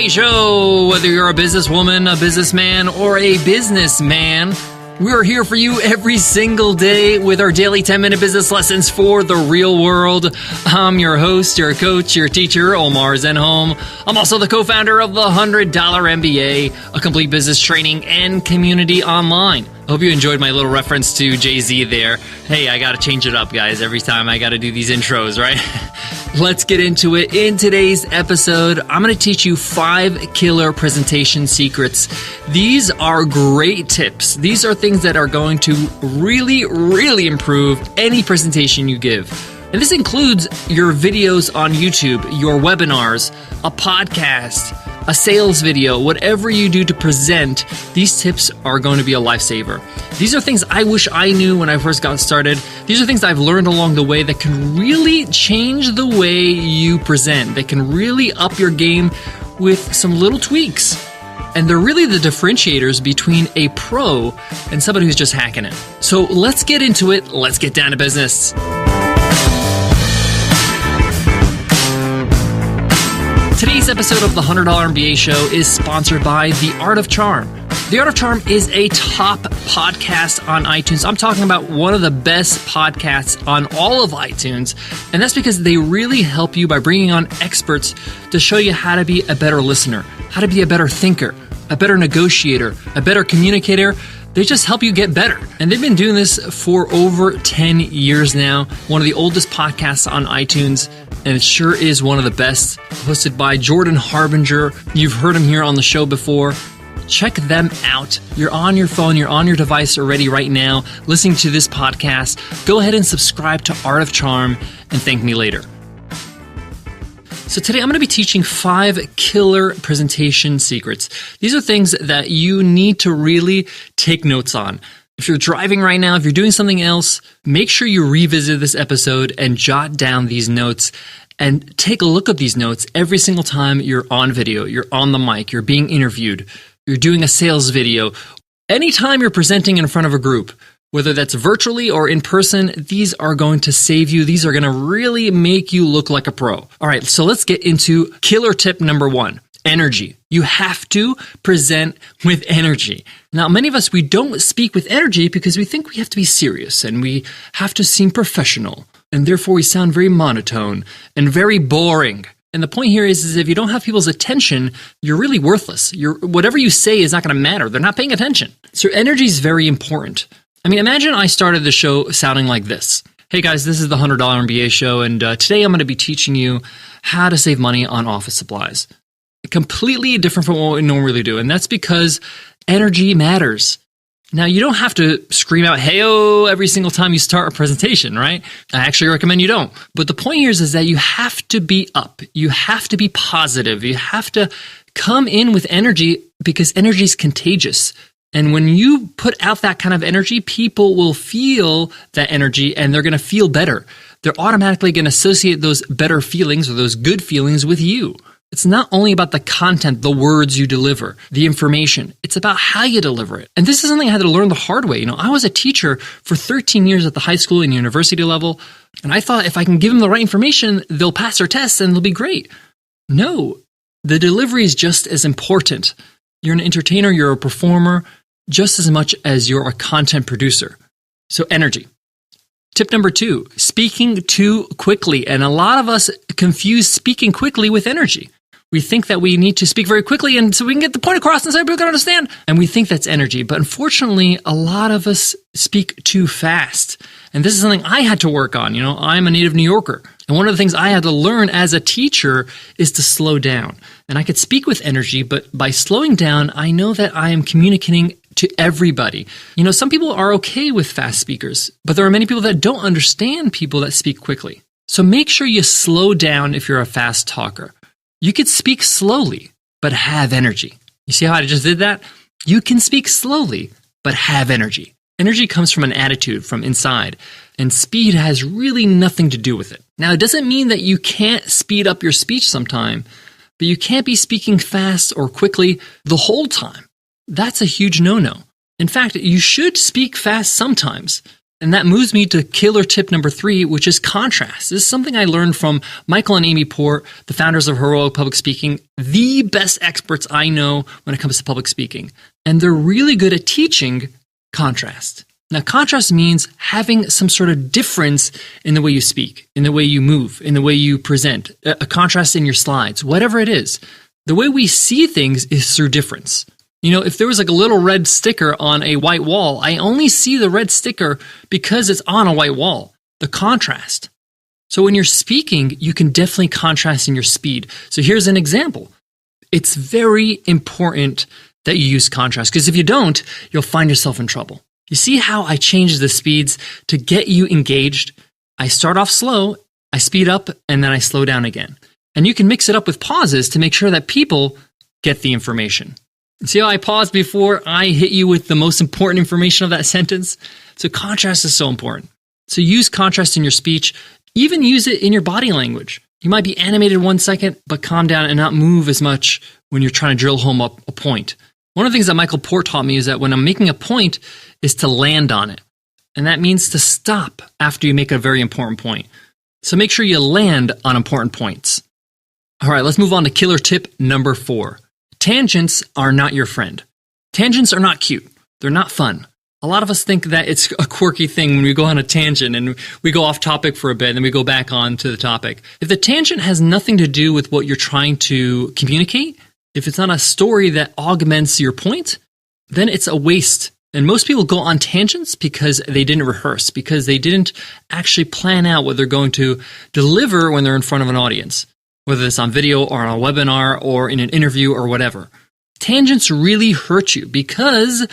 MBA Show. Whether you're a businesswoman, a businessman, or a businessman, we're here for you every single day with our daily 10-minute business lessons for the real world. I'm your host, your coach, your teacher, Omar Zenhom. I'm also the co-founder of the $100 MBA, a complete business training and community online. I hope you enjoyed my little reference to Jay-Z there. Hey, I got to change it up, guys. Every time I got to do these intros, right? Let's get into it. In today's episode, I'm going to teach you 5 killer presentation secrets. These are great tips. These are things that are going to really improve any presentation you give. And this includes your videos on YouTube, your webinars, a podcast, a sales video, whatever you do to present. These tips are going to be a lifesaver. These are things I wish I knew when I first got started. These are things I've learned along the way that can really change the way you present. They can really up your game with some little tweaks. And they're really the differentiators between a pro and somebody who's just hacking it. So let's get into it. Let's get down to business. Today's episode of the $100 MBA Show is sponsored by The Art of Charm. The Art of Charm is a top podcast on iTunes. I'm talking about one of the best podcasts on all of iTunes, and that's because they really help you by bringing on experts to show you how to be a better listener, how to be a better thinker, a better negotiator, a better communicator. They just help you get better. And they've been doing this for over 10 years now. One of the oldest podcasts on iTunes, and it sure is one of the best. Hosted by Jordan Harbinger. You've heard him here on the show before. Check them out. You're on your phone, you're on your device already right now, listening to this podcast. Go ahead and subscribe to Art of Charm and thank me later. So today I'm going to be teaching 5 killer presentation secrets. These are things that you need to really take notes on. If you're driving right now, if you're doing something else, make sure you revisit this episode and jot down these notes and take a look at these notes every single time you're on video, you're on the mic, you're being interviewed, you're doing a sales video. Anytime you're presenting in front of a group, whether that's virtually or in person, these are going to save you. These are going to really make you look like a pro. All right, so let's get into killer tip number 1, energy. You have to present with energy. Now, many of us, we don't speak with energy because we think we have to be serious and we have to seem professional. And therefore, we sound very monotone and very boring. And the point here is if you don't have people's attention, you're really worthless. Whatever you say is not going to matter. They're not paying attention. So energy is very important. I mean, imagine I started the show sounding like this. Hey guys, this is the $100 MBA Show, and today I'm going to be teaching you how to save money on office supplies. Completely different from what we normally do, and that's because energy matters. Now, you don't have to scream out, hey-oh, every single time you start a presentation, right? I actually recommend you don't. But the point here is that you have to be up. You have to be positive. You have to come in with energy because energy is contagious. And when you put out that kind of energy, people will feel that energy and they're going to feel better. They're automatically going to associate those better feelings or those good feelings with you. It's not only about the content, the words you deliver, the information. It's about how you deliver it. And this is something I had to learn the hard way. I was a teacher for 13 years at the high school and university level, and I thought if I can give them the right information, they'll pass their tests and they'll be great. No, the delivery is just as important. You're an entertainer, you're a performer, just as much as you're a content producer. So energy. Tip number 2, speaking too quickly. And a lot of us confuse speaking quickly with energy. We think that we need to speak very quickly and so we can get the point across and so people can understand. And we think that's energy. But unfortunately, a lot of us speak too fast. And this is something I had to work on. I'm a native New Yorker. And one of the things I had to learn as a teacher is to slow down. And I could speak with energy, but by slowing down, I know that I am communicating to everybody. Some people are okay with fast speakers, but there are many people that don't understand people that speak quickly. So make sure you slow down if you're a fast talker. You could speak slowly, but have energy. You see how I just did that? You can speak slowly, but have energy. Energy comes from an attitude from inside, and speed has really nothing to do with it. Now, it doesn't mean that you can't speed up your speech sometime, but you can't be speaking fast or quickly the whole time. That's a huge no-no. In fact, you should speak fast sometimes, And that moves me to killer tip number 3, which is contrast. This is something I learned from Michael and Amy Port, the founders of Heroic Public Speaking, the best experts I know when it comes to public speaking. And they're really good at teaching contrast. Now, contrast means having some sort of difference in the way you speak, in the way you move, in the way you present, a contrast in your slides, whatever it is. The way we see things is through difference. You know, if there was like a little red sticker on a white wall, I only see the red sticker because it's on a white wall, the contrast. So when you're speaking, you can definitely contrast in your speed. So here's an example. It's very important that you use contrast, because if you don't, you'll find yourself in trouble. You see how I change the speeds to get you engaged? I start off slow, I speed up, and then I slow down again. And you can mix it up with pauses to make sure that people get the information. See how I paused before I hit you with the most important information of that sentence? So contrast is so important. So use contrast in your speech. Even use it in your body language. You might be animated 1 second, but calm down and not move as much when you're trying to drill home a point. One of the things that Michael Port taught me is that when I'm making a point is to land on it. And that means to stop after you make a very important point. So make sure you land on important points. All right, let's move on to killer tip number 4. Tangents are not your friend. Tangents are not cute. They're not fun. A lot of us think that it's a quirky thing when we go on a tangent and we go off topic for a bit and then we go back on to the topic. If the tangent has nothing to do with what you're trying to communicate, if it's not a story that augments your point, then it's a waste. And most people go on tangents because they didn't rehearse, because they didn't actually plan out what they're going to deliver when they're in front of an audience, whether it's on video or on a webinar or in an interview or whatever. Tangents really hurt you because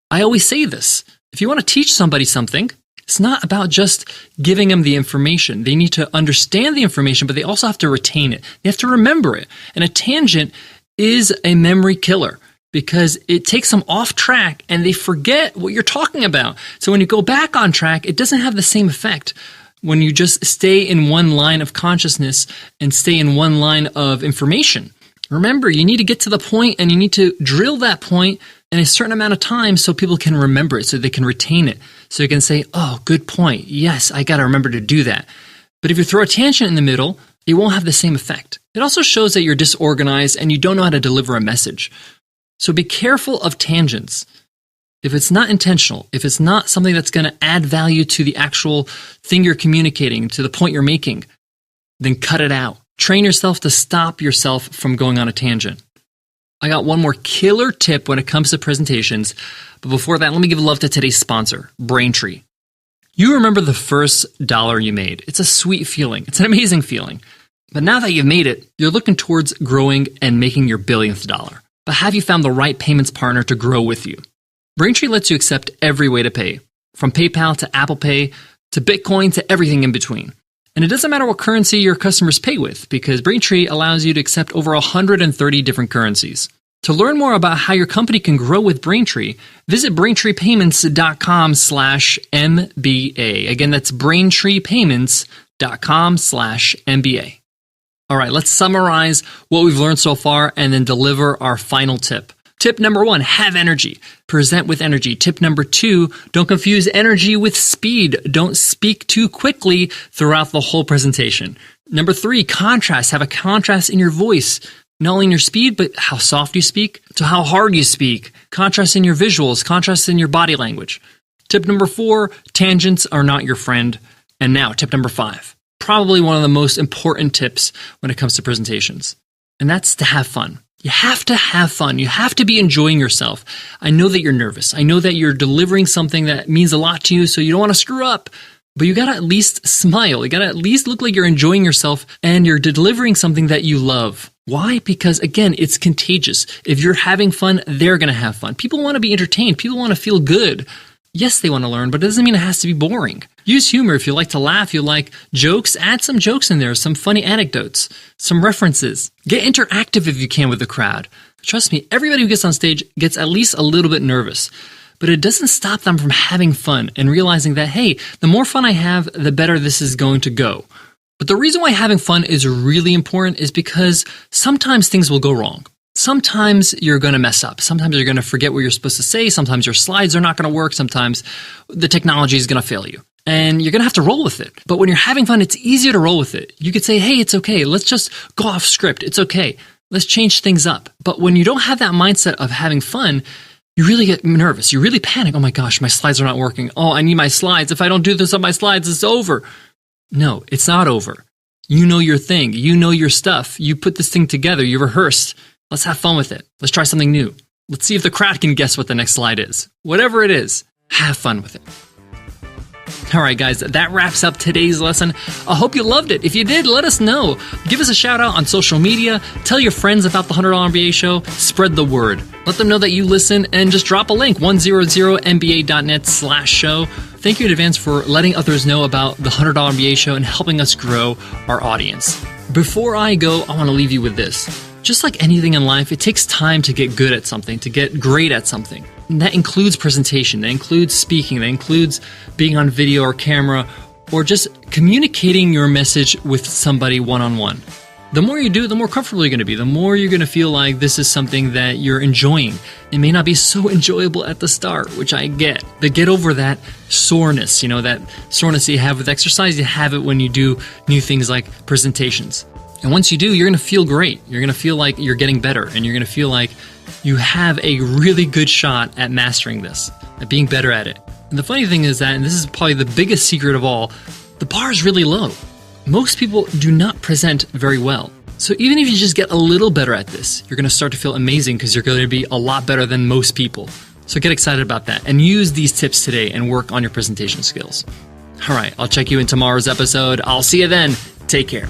I always say this. If you want to teach somebody something, it's not about just giving them the information. They need to understand the information, but they also have to retain it. They have to remember it. And a tangent is a memory killer because it takes them off track and they forget what you're talking about. So when you go back on track, it doesn't have the same effect when you just stay in one line of consciousness and stay in one line of information. Remember, you need to get to the point and you need to drill that point in a certain amount of time so people can remember it, so they can retain it. So you can say, oh, good point. Yes, I got to remember to do that. But if you throw a tangent in the middle, it won't have the same effect. It also shows that you're disorganized and you don't know how to deliver a message. So be careful of tangents. If it's not intentional, if it's not something that's going to add value to the actual thing you're communicating, to the point you're making, then cut it out. Train yourself to stop yourself from going on a tangent. I got one more killer tip when it comes to presentations, but before that, let me give love to today's sponsor, Braintree. You remember the first dollar you made. It's a sweet feeling. It's an amazing feeling. But now that you've made it, you're looking towards growing and making your billionth dollar. But have you found the right payments partner to grow with you? Braintree lets you accept every way to pay, from PayPal to Apple Pay to Bitcoin to everything in between. And it doesn't matter what currency your customers pay with, because Braintree allows you to accept over 130 different currencies. To learn more about how your company can grow with Braintree, visit BraintreePayments.com/MBA. Again, that's BraintreePayments.com/MBA. All right, let's summarize what we've learned so far and then deliver our final tip. Tip number 1, have energy. Present with energy. Tip number 2, don't confuse energy with speed. Don't speak too quickly throughout the whole presentation. Number 3, contrast. Have a contrast in your voice. Not only in your speed, but how soft you speak to how hard you speak. Contrast in your visuals. Contrast in your body language. Tip number 4, tangents are not your friend. And now, tip number 5. Probably one of the most important tips when it comes to presentations. And that's to have fun. You have to have fun. You have to be enjoying yourself. I know that you're nervous. I know that you're delivering something that means a lot to you, so you don't want to screw up. But you got to at least smile. You got to at least look like you're enjoying yourself and you're delivering something that you love. Why? Because, again, it's contagious. If you're having fun, they're going to have fun. People want to be entertained. People want to feel good. Yes, they want to learn, but it doesn't mean it has to be boring. Use humor. If you like to laugh, you like jokes, add some jokes in there, some funny anecdotes, some references. Get interactive if you can with the crowd. Trust me, everybody who gets on stage gets at least a little bit nervous, but it doesn't stop them from having fun and realizing that, hey, the more fun I have, the better this is going to go. But the reason why having fun is really important is because sometimes things will go wrong. Sometimes you're going to mess up. Sometimes you're going to forget what you're supposed to say. Sometimes your slides are not going to work. Sometimes the technology is going to fail you. And you're going to have to roll with it. But when you're having fun, it's easier to roll with it. You could say, hey, it's okay. Let's just go off script. It's okay. Let's change things up. But when you don't have that mindset of having fun, you really get nervous. You really panic. Oh my gosh, my slides are not working. Oh, I need my slides. If I don't do this on my slides, it's over. No, it's not over. You know your thing. You know your stuff. You put this thing together. You rehearsed. Let's have fun with it. Let's try something new. Let's see if the crowd can guess what the next slide is. Whatever it is, have fun with it. All right, guys, that wraps up today's lesson. I hope you loved it. If you did, let us know. Give us a shout out on social media. Tell your friends about the $100 MBA show. Spread the word. Let them know that you listen and just drop a link, 100mba.net/show. Thank you in advance for letting others know about the $100 MBA show and helping us grow our audience. Before I go, I want to leave you with this. Just like anything in life, it takes time to get good at something, to get great at something. And that includes presentation, that includes speaking, that includes being on video or camera, or just communicating your message with somebody one-on-one. The more you do, the more comfortable you're going to be. The more you're going to feel like this is something that you're enjoying. It may not be so enjoyable at the start, which I get. But get over that soreness, that soreness that you have with exercise. You have it when you do new things like presentations. And once you do, you're going to feel great. You're going to feel like you're getting better, and you're going to feel like you have a really good shot at mastering this, at being better at it. And the funny thing is that, and this is probably the biggest secret of all, the bar is really low. Most people do not present very well. So even if you just get a little better at this, you're going to start to feel amazing because you're going to be a lot better than most people. So get excited about that and use these tips today and work on your presentation skills. All right, I'll check you in tomorrow's episode. I'll see you then. Take care.